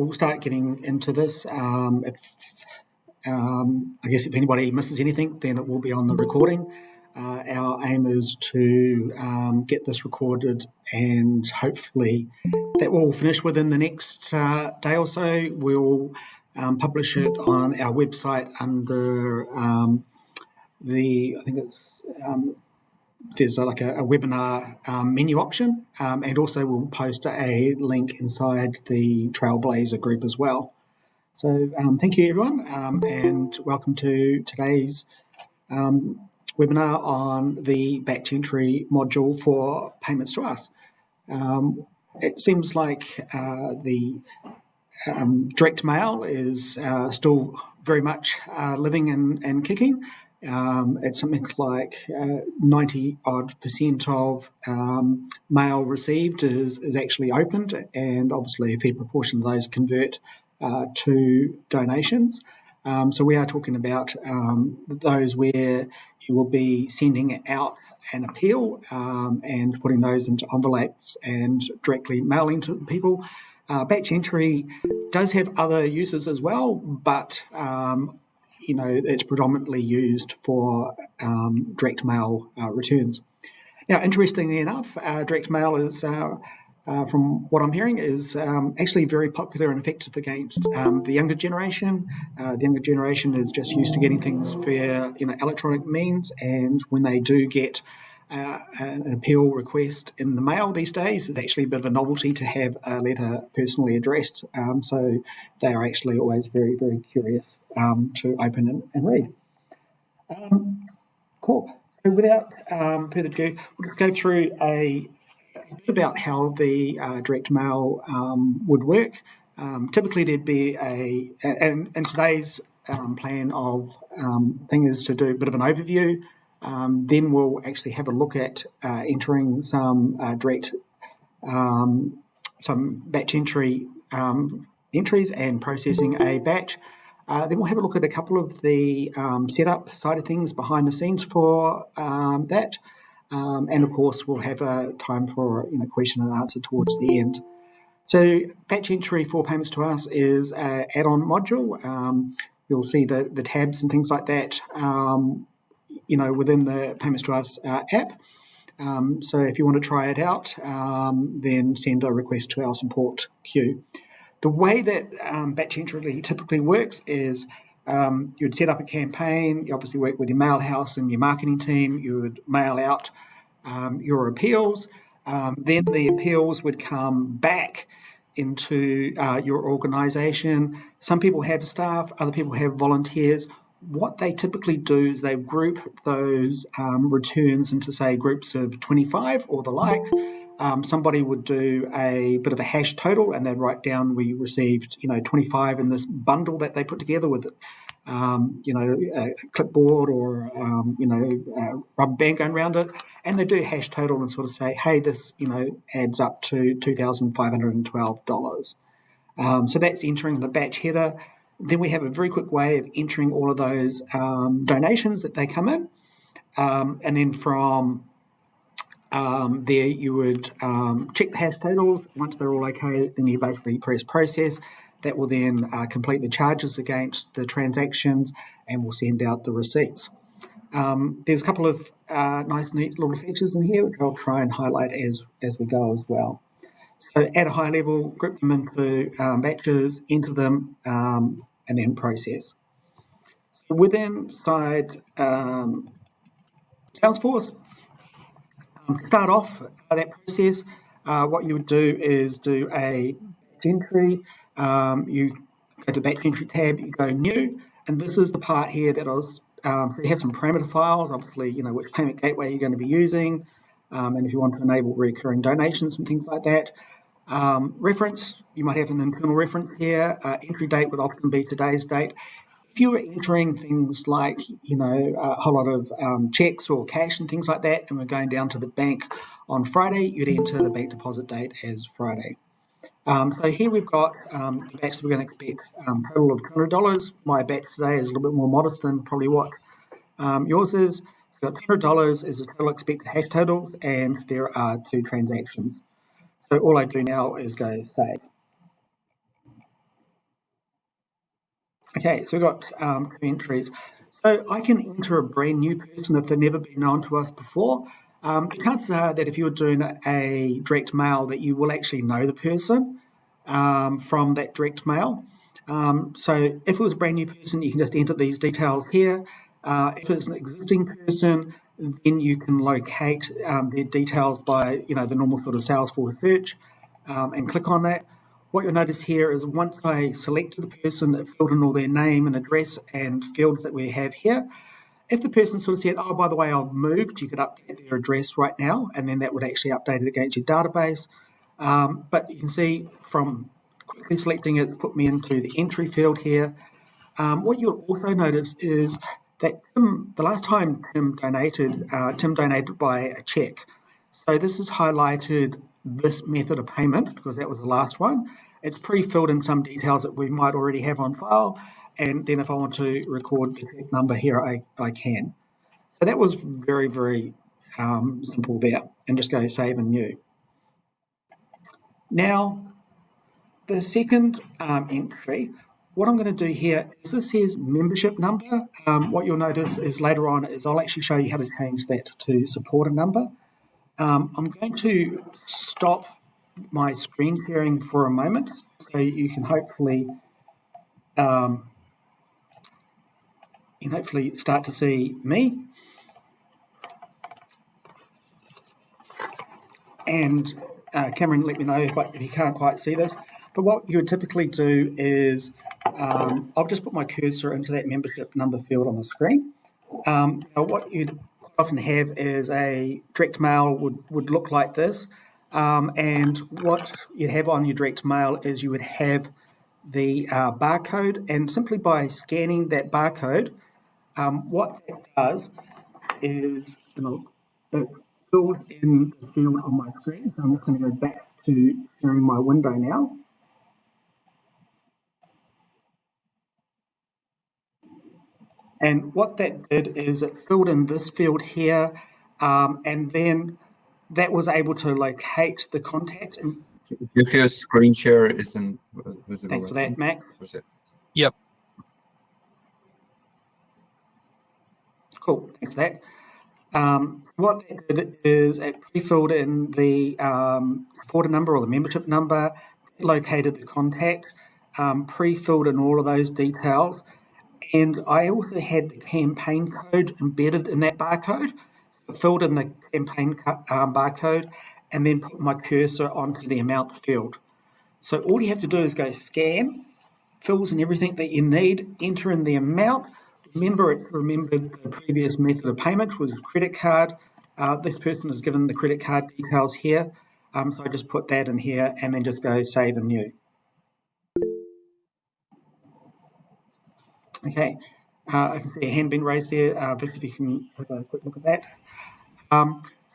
we'll start getting into this. I guess if anybody misses anything, then it will be on the recording. Our aim is to get this recorded, and hopefully that will finish within the next day or so. We'll publish it on our website under I think it's there's like a webinar menu option, and also we'll post a link inside the Trailblazer group as well. So thank you, everyone, and welcome to today's webinar on the batch entry module for payments to us. It seems like the direct mail is still very much living and kicking. It's something like 90% of mail received is actually opened, and obviously a fair proportion of those convert to donations. So we are talking about those where you will be sending out an appeal and putting those into envelopes and directly mailing to people. Batch entry does have other uses as well, but it's predominantly used for direct mail returns. Now, interestingly enough, direct mail is, from what I'm hearing, is actually very popular and effective against the younger generation. The younger generation is just used to getting things via electronic means, and when they do get an appeal request in the mail these days, it's actually a bit of a novelty to have a letter personally addressed. So they are actually always very, very curious to open and read. Cool. So without further ado, we'll just go through a bit about how the direct mail would work. Typically, there'd be and today's plan of thing is to do a bit of an overview. Then we'll actually have a look at entering some some batch entry entries and processing a batch. Then we'll have a look at a couple of the setup side of things behind the scenes for that. And of course, we'll have a time for question and answer towards the end. So batch entry for payments to us is an add-on module. You'll see the tabs and things like that within the Payments to Us app. So if you want to try it out, then send a request to our support queue. The way that batch entry typically works is you'd set up a campaign. You obviously work with your mail house and your marketing team. You would mail out your appeals. Then the appeals would come back into your organisation. Some people have staff, other people have volunteers. What they typically do is they group those returns into, say, groups of 25 or the like. Somebody would do a bit of a hash total, and they'd write down we received 25 in this bundle that they put together with a clipboard or a rubber band going around it, and they do a hash total and sort of say, hey, this adds up to $2,512. So that's entering the batch header. Then we have a very quick way of entering all of those donations that they come in, and then from there you would check the hash totals. Once they're all okay, then you basically press process. That will then complete the charges against the transactions, and we'll send out the receipts. There's a couple of nice, neat little features in here, which I'll try and highlight as we go as well. So at a high level, group them into batches, enter them, and then process. So within Salesforce, to start off that process, what you would do is do a batch entry. You go to batch entry tab, you go new, and this is the part here that so you have some parameter files, obviously, which payment gateway you're going to be using, and if you want to enable recurring donations and things like that. Reference, you might have an internal reference here. Entry date would often be today's date. If you were entering things like, a whole lot of checks or cash and things like that, and we're going down to the bank on Friday, you'd enter the bank deposit date as Friday. So here we've got the batch that we're going to expect, total of $200. My batch today is a little bit more modest than probably what yours is. So $200 is the total expected hash totals, and there are 2 transactions. So all I do now is go save. Okay, so we've got 2 entries. So I can enter a brand new person if they've never been known to us before. The chances are that if you're doing a direct mail that you will actually know the person from that direct mail. So if it was a brand new person, you can just enter these details here. If it's an existing person, then you can locate their details by the normal sort of Salesforce search and click on that. What you'll notice here is once I selected the person, it filled in all their name and address and fields that we have here. If the person sort of said, oh, by the way, I've moved, you could update their address right now, and then that would actually update it against your database. But you can see from quickly selecting it, put me into the entry field here. What you'll also notice is that the last time Tim donated by a check. So this has highlighted this method of payment because that was the last one. It's pre-filled in some details that we might already have on file. And then if I want to record the check number here, I can. So that was very, very simple there. And just go save and new. Now, the second entry, what I'm going to do here is this says membership number. What you'll notice is later on is I'll actually show you how to change that to supporter number. I'm going to stop my screen sharing for a moment so you can hopefully start to see me. And Cameron, let me know if you can't quite see this. But what you would typically do is I'll just put my cursor into that membership number field on the screen. What you'd often have is a direct mail would look like this. And what you'd have on your direct mail is you would have the barcode, and simply by scanning that barcode, what that does is it fills in the field on my screen. So I'm just going to go back to sharing my window now. And what that did is it filled in this field here, and then that was able to locate the contact. And if your screen share isn't visible. Thanks for that, Max. Yep. Cool, thanks for that. What that did is it pre-filled in the supporter number or the membership number, located the contact, pre-filled in all of those details, and I also had the campaign code embedded in that barcode. So filled in the campaign barcode and then put my cursor onto the amount field. So all you have to do is go scan, fills in everything that you need, enter in the amount. Remember, it's remembered the previous method of payment was credit card. This person is given the credit card details here. So I just put that in here and then just go save and new. Okay, I can see a hand being raised there. Vic, if you can have a quick look at that.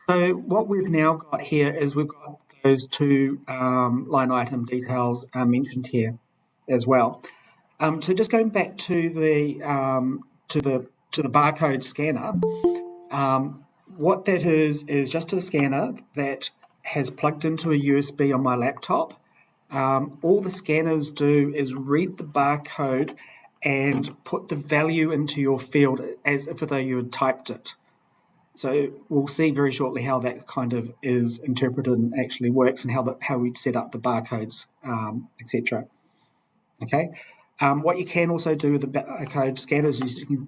So what we've now got here is we've got those two line item details mentioned here as well. So just going back to the barcode scanner, what that is just a scanner that has plugged into a USB on my laptop. All the scanners do is read the barcode and put the value into your field as if though you had typed it. So we'll see very shortly how that kind of is interpreted and actually works, and how we'd set up the barcodes, etc. Okay. What you can also do with the barcode scanners is you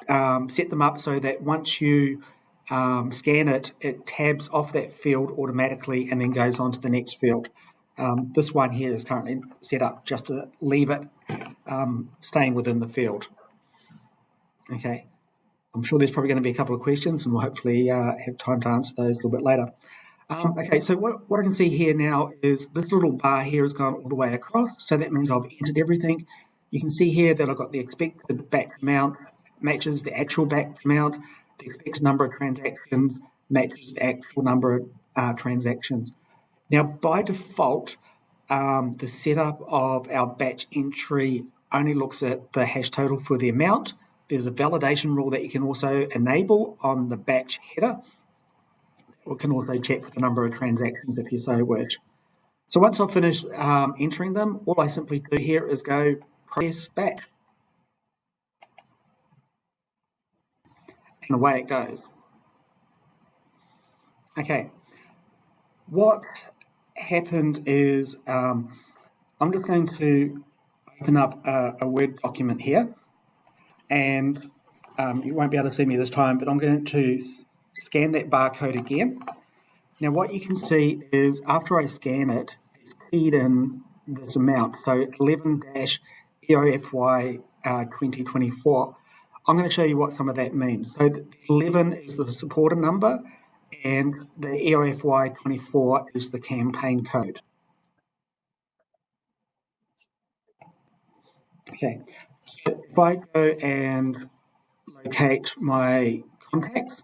can set them up so that once you scan it, it tabs off that field automatically and then goes on to the next field. This one here is currently set up just to leave it staying within the field. Okay. I'm sure there's probably going to be a couple of questions, and we'll hopefully have time to answer those a little bit later. Okay, so what I can see here now is this little bar here has gone all the way across, so that means I've entered everything. You can see here that I've got the expected batch amount matches the actual batch amount, the expected number of transactions matches the actual number of transactions. Now, by default, the setup of our batch entry only looks at the hash total for the amount. There's a validation rule that you can also enable on the batch header. We can also check for the number of transactions if you so wish. So once I've finished entering them, all I simply do here is go press batch. and away it goes. Okay, what happened is I'm just going to open up a Word document here, and you won't be able to see me this time, but I'm going to scan that barcode again. Now what you can see is after I scan it, it's keyed in this amount, so 11-EOFY 2024. I'm going to show you what some of that means. So the 11 is the supporter number, and the EOFY 24 is the campaign code. Okay, so if I go and locate my contacts,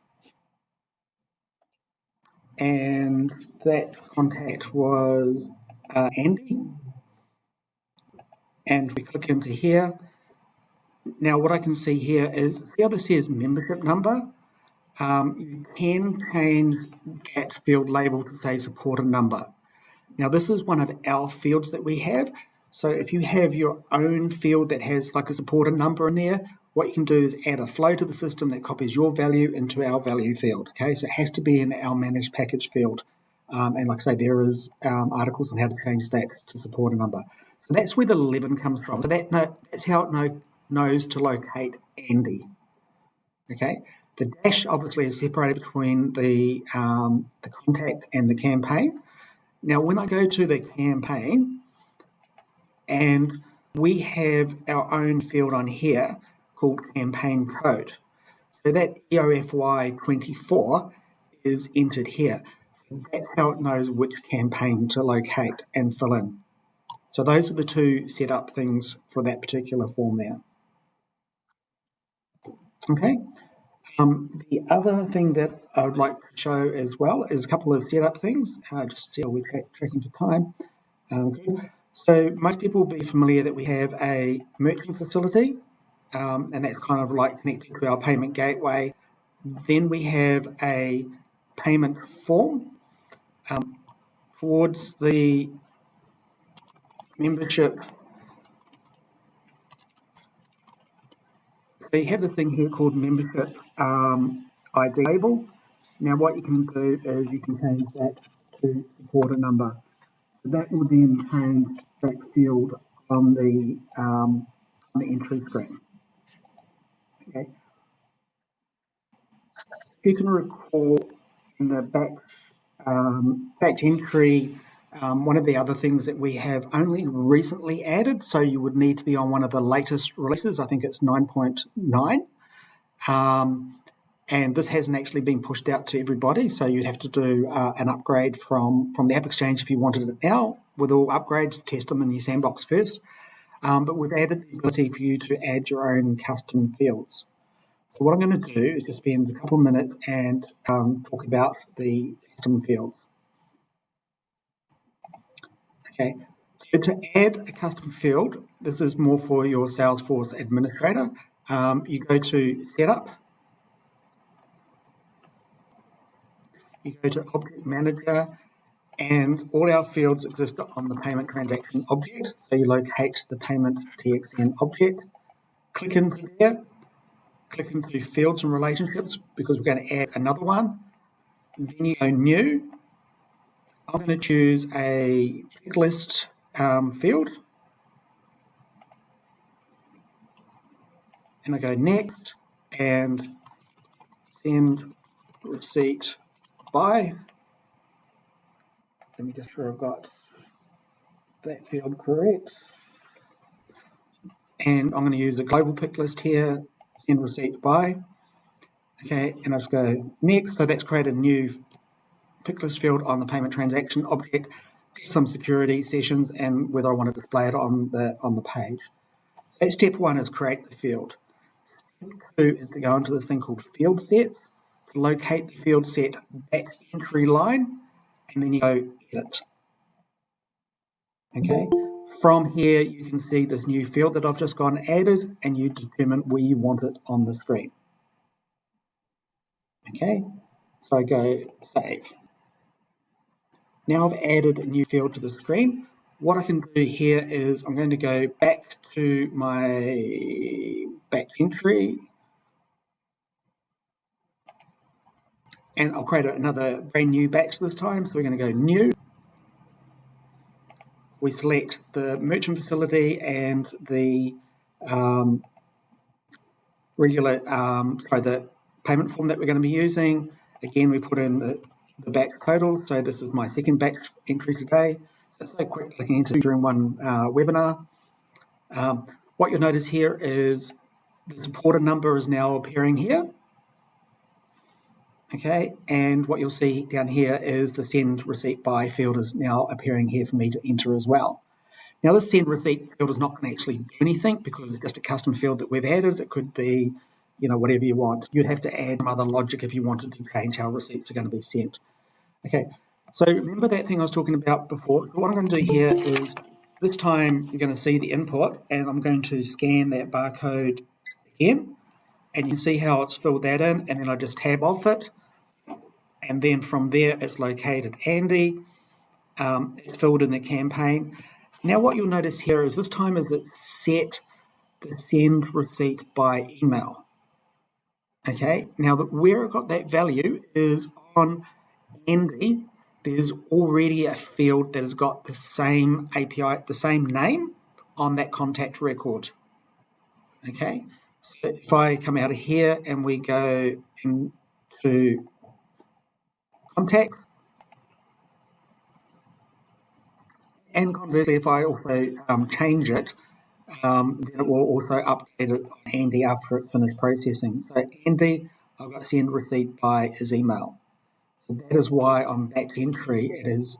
and that contact was Andy, and we click into here. Now what I can see here is, see how this says membership number? You can change that field label to say supporter number. Now this is one of our fields that we have. So if you have your own field that has like a supporter number in there, what you can do is add a flow to the system that copies your value into our value field. Okay, so it has to be in our managed package field. And like I say, there is articles on how to change that to supporter number. So that's where the 11 comes from. So that's how it knows to locate Andy. Okay, the dash obviously is separated between the contact and the campaign. Now, when I go to the campaign, and we have our own field on here called campaign code. So that EOFY 24 is entered here. So that's how it knows which campaign to locate and fill in. So those are the two setup things for that particular form there. Okay. The other thing that I would like to show as well is a couple of setup things. Just see how we're tracking for time. Good. So most people will be familiar that we have a merchant facility, and that's kind of like connected to our payment gateway. Then we have a payment form towards the membership. So you have this thing here called membership ID label. Now what you can do is you can change that to supporter number. So that will then change that field on the entry screen. Okay. If you can recall in the batch entry, one of the other things that we have only recently added, so you would need to be on one of the latest releases, I think it's 9.9, and this hasn't actually been pushed out to everybody, so you'd have to do an upgrade from the App Exchange if you wanted it now. With all upgrades, test them in your sandbox first. But we've added the ability for you to add your own custom fields. So what I'm going to do is just spend a couple of minutes and talk about the custom fields. Okay, so to add a custom field, this is more for your Salesforce administrator. You go to Setup, you go to Object Manager, and all our fields exist on the payment transaction object. So you locate the payment TXN object, click into there, click into fields and relationships because we're going to add another one. And then you go new. I'm going to choose a pick list field. And I go next and send receipt by. Let me just sure I've got that field correct. And I'm going to use a global pick list here, send receipt by. Okay, and I'll just go next. So that's created a new pick list field on the payment transaction object, some security sessions, and whether I want to display it on the page. So step one is create the field. Step two is to go into this thing called field sets, to locate the field set back entry line, and then you go edit. Okay, from here you can see this new field that I've just gone added, and you determine where you want it on the screen. Okay, so I go save. Now I've added a new field to the screen. What I can do here is I'm going to go back to my batch entry. And I'll create another brand new batch this time. So we're going to go new. We select the merchant facility and the the payment form that we're going to be using. Again, we put in the batch total. So this is my second batch entry today. So quick clicking into during one webinar. What you'll notice here is the supported number is now appearing here. Okay, and what you'll see down here is the send receipt by field is now appearing here for me to enter as well. Now this send receipt field is not going to actually do anything because it's just a custom field that we've added. It could be, whatever you want. You'd have to add some other logic if you wanted to change how receipts are going to be sent. Okay, so remember that thing I was talking about before? So what I'm going to do here is this time you're going to see the input and I'm going to scan that barcode again. And you can see how it's filled that in, and then I just tab off it. And then from there, it's located Andy. It's filled in the campaign. Now what you'll notice here is this time is it set the send receipt by email. Okay, now where it got that value is on Andy. There's already a field that has got the same API, the same name on that contact record. Okay. If I come out of here and we go into contact, and conversely, if I also change it, then it will also update it on Andy after it's finished processing. So Andy, I've got send receipt by his email. So that is why on batch entry it is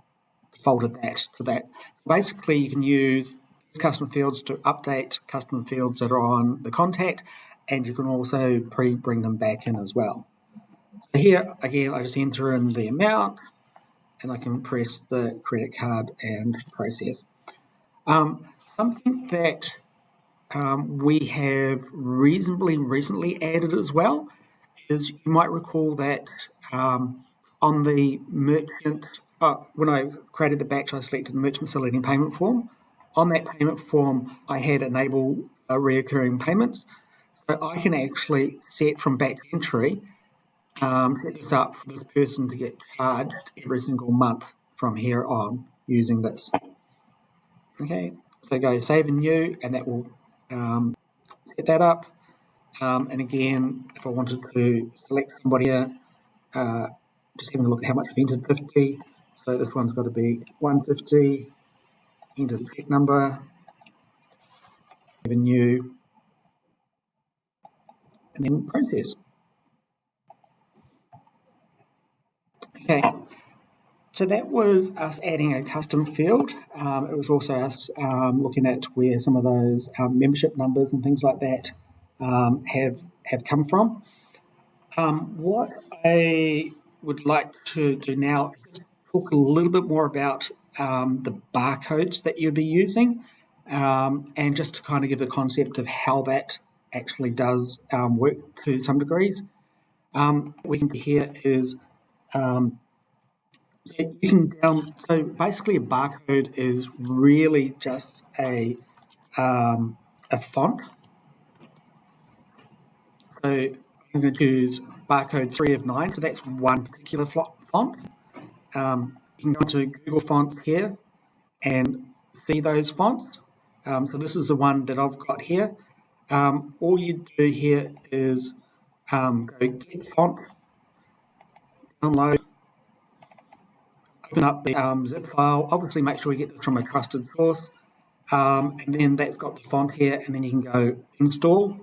defaulted that to that. Basically, you can use custom fields to update custom fields that are on the contact, and you can also bring them back in as well. So here, again, I just enter in the amount, and I can press the credit card and process. Something that we have reasonably recently added as well is you might recall that on the merchant, when I created the batch, I selected the merchant facility and payment form. On that payment form, I had enable reoccurring payments. So I can actually set from batch entry, set this up for this person to get charged every single month from here on using this. Okay, so go save and new, and that will set that up. And again, if I wanted to select somebody here, just having a look at how much I've entered, 50. So this one's got to be 150. Enter the check number, save and new, and then process. Okay, so that was us adding a custom field. It was also us looking at where some of those membership numbers and things like that have come from. What I would like to do now is talk a little bit more about the barcodes that you'll be using, and just to kind of give a concept of how that actually does work to some degrees. We can see here is you can so basically a barcode is really just a font. So I'm going to use barcode 3 of 9, so that's one particular font. You can go to Google Fonts here and see those fonts. So this is the one that I've got here. All you do here is go get font, download, open up the zip file. Obviously make sure you get this from a trusted source. And then that's got the font here, and then you can go install.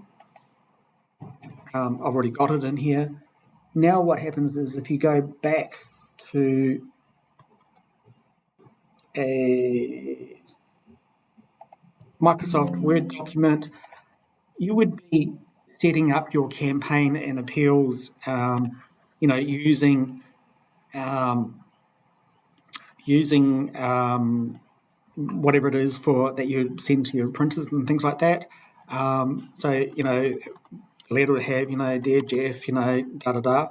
I've already got it in here. Now what happens is if you go back to a Microsoft Word document, you would be setting up your campaign and appeals, using whatever it is that you send to your printers and things like that. The letter would have, dear Jeff, da-da-da.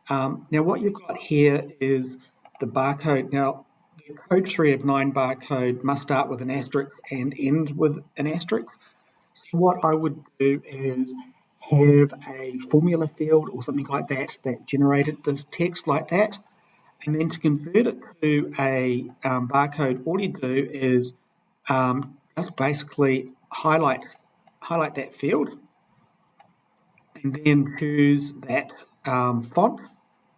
Now, what you've got here is the barcode. Now, the code 3 of 9 barcode must start with an asterisk and end with an asterisk. So what I would do is have a formula field or something like that that generated this text like that. And then to convert it to a barcode, all you do is just basically highlight that field and then choose that font.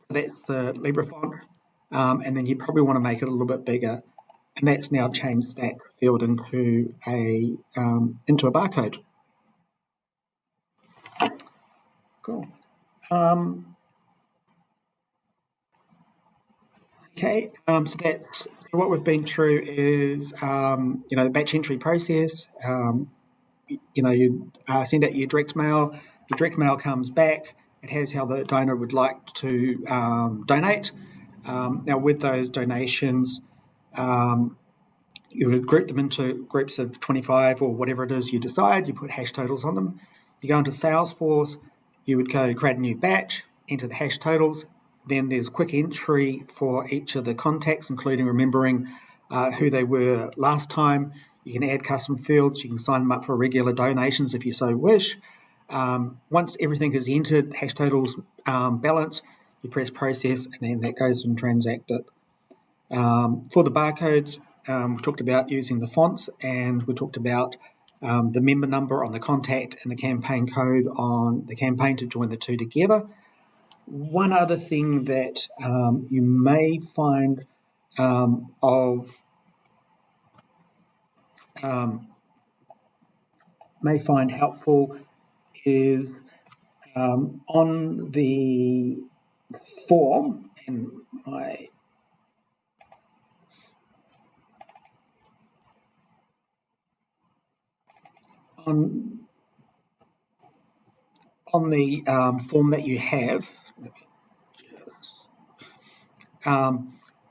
So that's the Libra font. And then you probably want to make it a little bit bigger. And that's now changed that field into a barcode. Cool. Okay, so what we've been through is the batch entry process. You send out your direct mail. Your direct mail comes back. It has how the donor would like to donate. Now, with those donations, you would group them into groups of 25 or whatever it is you decide. You put hash totals on them. You go into Salesforce. You would go create a new batch, enter the hash totals. Then there's quick entry for each of the contacts, including remembering who they were last time. You can add custom fields. You can sign them up for regular donations if you so wish. Once everything is entered, hash totals balance, you press process, and then that goes and transact it. For the barcodes, we talked about using the fonts, and we talked about the member number on the contact and the campaign code on the campaign to join the two together. One other thing that you may find helpful is on the form, and on the form that you have,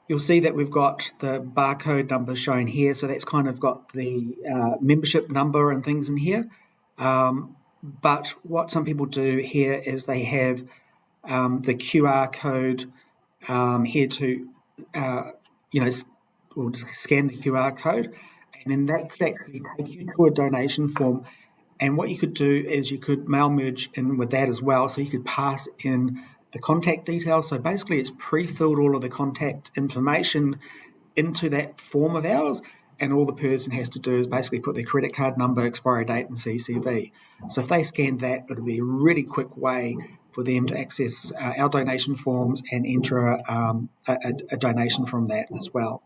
you'll see that we've got the barcode number shown here. So that's kind of got the membership number and things in here. But what some people do here is they have the QR code here to, or scan the QR code, and then that could actually take you to a donation form. And what you could do is you could mail merge in with that as well. So you could pass in the contact details. So basically it's pre-filled all of the contact information into that form of ours, and all the person has to do is basically put their credit card number, expiry date, and CCV. So if they scan that, it'll be a really quick way for them to access our donation forms and enter a donation from that as well.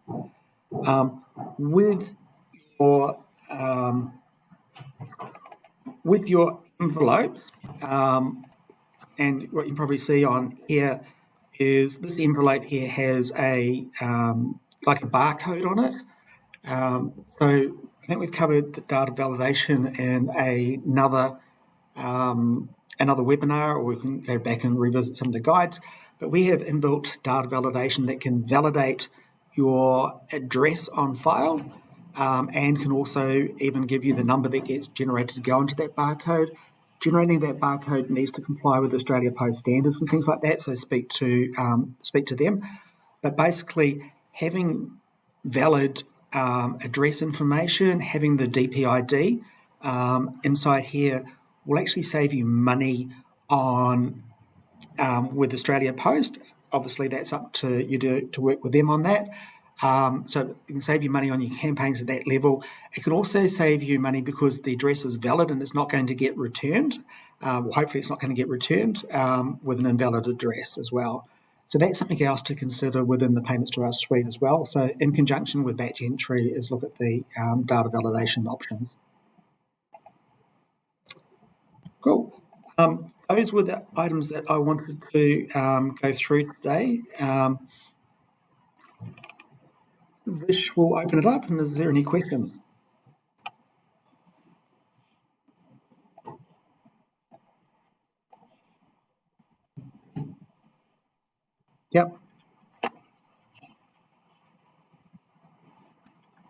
With your envelope, and what you can probably see on here is this envelope here has a like a barcode on it. So I think we've covered the data validation in another webinar, or we can go back and revisit some of the guides. But we have inbuilt data validation that can validate your address on file, and can also even give you the number that gets generated to go into that barcode. Generating that barcode needs to comply with Australia Post standards and things like that, so speak to them. But basically, having valid address information, having the DPID inside here will actually save you money on with Australia Post. Obviously, that's up to you to work with them on that. So it can save you money on your campaigns at that level. It can also save you money because the address is valid and it's not going to get returned. Hopefully it's not going to get returned with an invalid address as well. So that's something else to consider within the Payments to Us suite as well. So in conjunction with batch entry is look at the data validation options. Cool. Those were the items that I wanted to go through today. Vish will open it up, and is there any questions? Yep.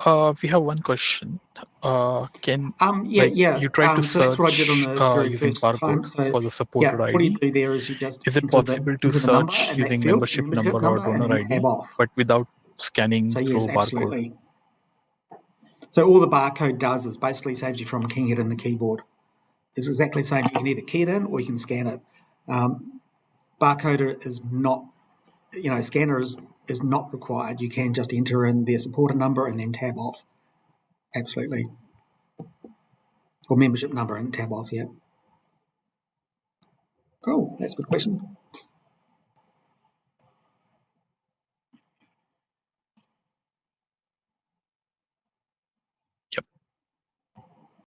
We have one question. You tried to so that's what I did on the very using first time. barcode for the supported ID. What you do there is you just Is it possible to search using membership number or donor ID, but without scanning so through yes, barcode? Absolutely. So all the barcode does is basically saves you from keying it in the keyboard. is exactly the same. You can either key it in or you can scan it. Barcoder is not, scanner is not required. You can just enter in their supporter number and then tab off. Absolutely. Or membership number and tab off, yeah. Cool, that's a good question.